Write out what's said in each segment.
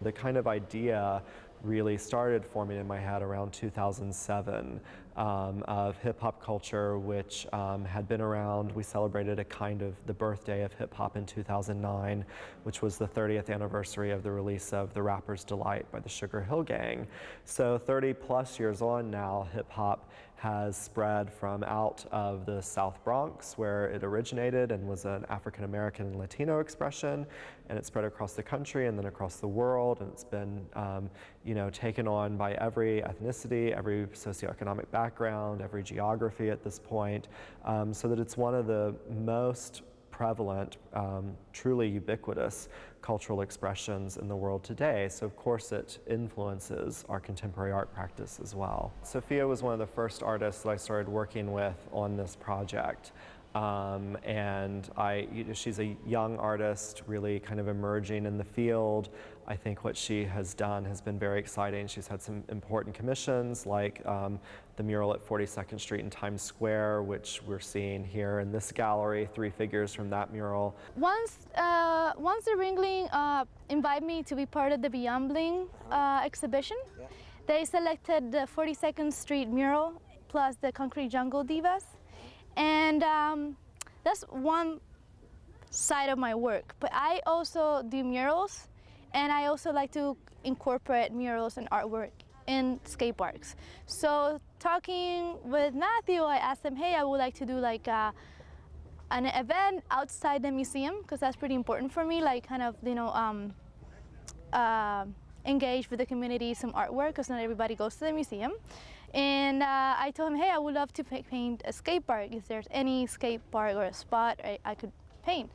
The kind of idea really started forming in my head around 2007 of hip-hop culture, which had been around. We celebrated a kind of the birthday of hip-hop in 2009, which was the 30th anniversary of the release of The Rapper's Delight by the Sugar Hill Gang. So 30 plus years on now, hip-hop has spread from out of the South Bronx, where it originated and was an African-American and Latino expression, and it spread across the country and then across the world, and it's been taken on by every ethnicity, every socioeconomic background, every geography at this point, so that it's one of the most prevalent, truly ubiquitous cultural expressions in the world today. So of course it influences our contemporary art practice as well. Sophia was one of the first artists that I started working with on this project. And she's a young artist, really kind of emerging in the field. I think what she has done has been very exciting. She's had some important commissions, like the mural at 42nd Street in Times Square, which we're seeing here in this gallery, 3 figures from that mural. Once the Ringling invited me to be part of the Beyond Bling exhibition, they selected the 42nd Street mural plus the Concrete Jungle Divas. And that's one side of my work, but I also do murals, and I also like to incorporate murals and artwork in skate parks. So talking with Matthew, I asked him, hey, I would like to do like an event outside the museum, because that's pretty important for me, like kind of, engage with the community, some artwork, because not everybody goes to the museum. And I told him, hey, I would love to paint a skate park. If there's any skate park or a spot I could paint.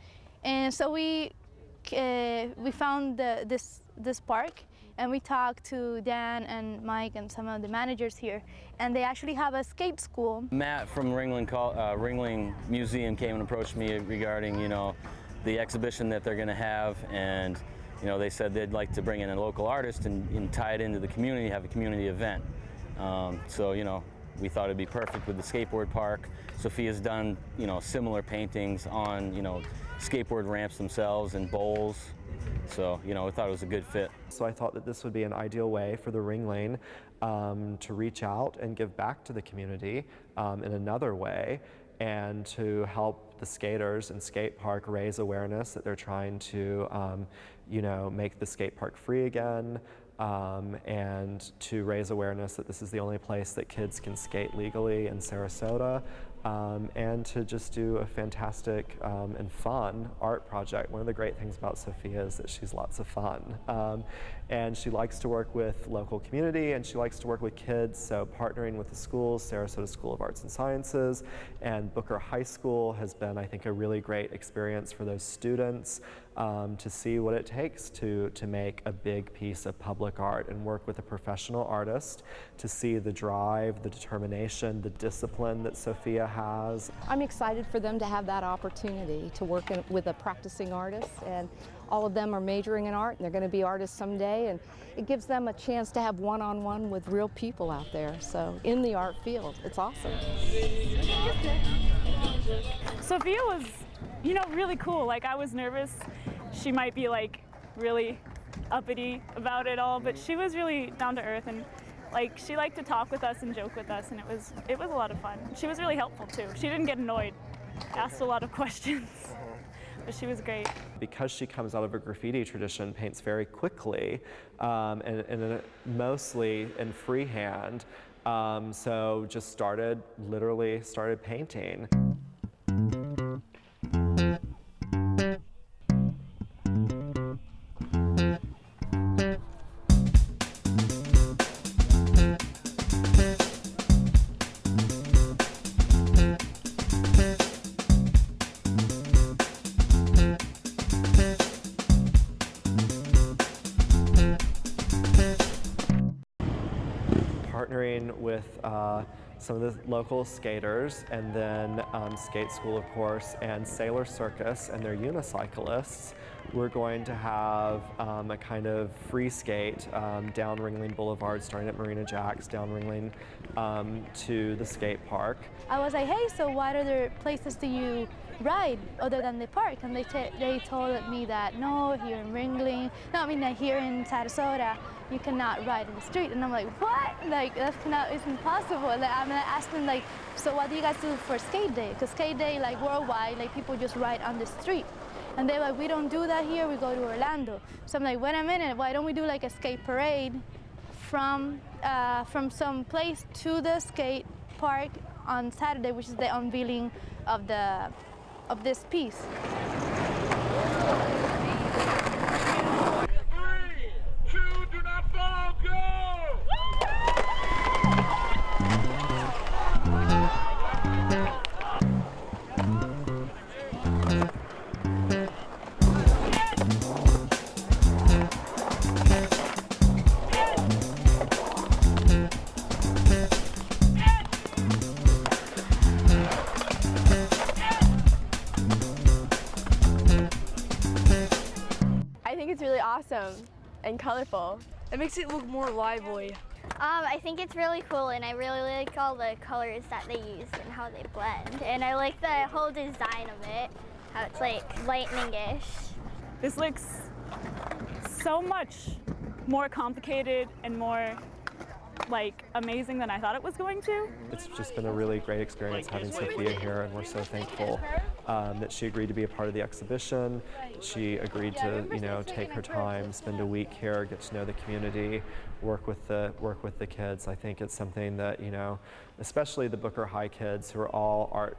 And so we found this park, and we talked to Dan and Mike and some of the managers here, and they actually have a skate school. Matt from Ringling Museum came and approached me regarding, the exhibition that they're going to have, and they said they'd like to bring in a local artist and tie it into the community, have a community event. So we thought it'd be perfect with the skateboard park. Sophia's done similar paintings on skateboard ramps themselves and bowls. So we thought it was a good fit. So I thought that this would be an ideal way for the Ringling to reach out and give back to the community in another way, and to help the skaters and skate park raise awareness that they're trying to make the skate park free again. And to raise awareness that this is the only place that kids can skate legally in Sarasota, and to just do a fantastic and fun art project. One of the great things about Sophia is that she's lots of fun. And she likes to work with local community, and she likes to work with kids, so partnering with the schools, Sarasota School of Arts and Sciences and Booker High School has been, I think, a really great experience for those students to see what it takes to make a big piece of public art and work with a professional artist, to see the drive, the determination, the discipline that Sophia has. I'm excited for them to have that opportunity to work with a practicing artist, and all of them are majoring in art, and they're going to be artists someday, and it gives them a chance to have one-on-one with real people out there, so in the art field. It's awesome. Sophia was, really cool. Like, I was nervous she might be like really uppity about it all, but she was really down to earth, and like she liked to talk with us and joke with us, and it was a lot of fun. She was really helpful too. She didn't get annoyed, asked a lot of questions, but she was great. Because she comes out of a graffiti tradition, paints very quickly, and mostly in freehand, so just literally started painting. Partnering with some of the local skaters, and then Skate School, of course, and Sailor Circus and their unicyclists, We're going to have a kind of free skate down Ringling Boulevard, starting at Marina Jack's, down Ringling to the skate park. I was like, hey, so what other places do you ride other than the park? And they told me that no, here in Ringling, no, I mean that here in Sarasota, you cannot ride in the street. And I'm like, what? Like, it's impossible. Like, I'm gonna ask them, like, so what do you guys do for skate day? Because skate day, like worldwide, like people just ride on the street. And they're like, we don't do that here, we go to Orlando. So I'm like, wait a minute, why don't we do like a skate parade from some place to the skate park on Saturday, which is the unveiling of this piece. 3, 2, do not fall, go! I think it's really awesome and colorful. It makes it look more lively. I think it's really cool, and I really like all the colors that they use and how they blend. And I like the whole design of it, how it's like lightning-ish. This looks so much more complicated and more like amazing than I thought it was going to. It's just been a really great experience having Sophia here, and we're so thankful that she agreed to be a part of the exhibition. She agreed to, take her time, spend a week here, get to know the community, work with the kids. I think it's something that, especially the Booker High kids who are all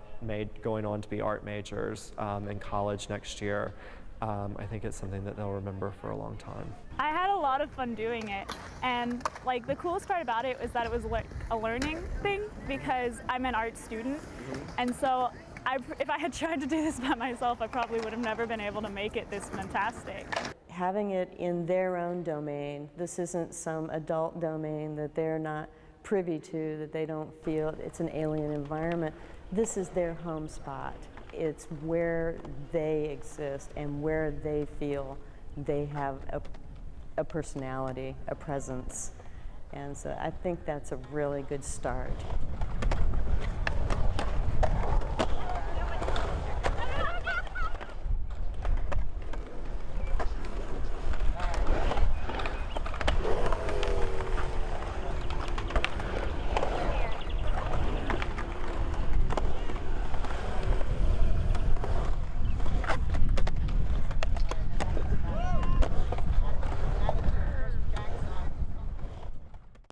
going on to be art majors in college next year. I think it's something that they'll remember for a long time. I had a lot of fun doing it, and like the coolest part about it was that it was like a learning thing, because I'm an art student, and so if I had tried to do this by myself, I probably would have never been able to make it this fantastic. Having it in their own domain, this isn't some adult domain that they're not privy to, that they don't feel it's an alien environment. This is their home spot. It's where they exist and where they feel they have a personality, a presence. And so I think that's a really good start.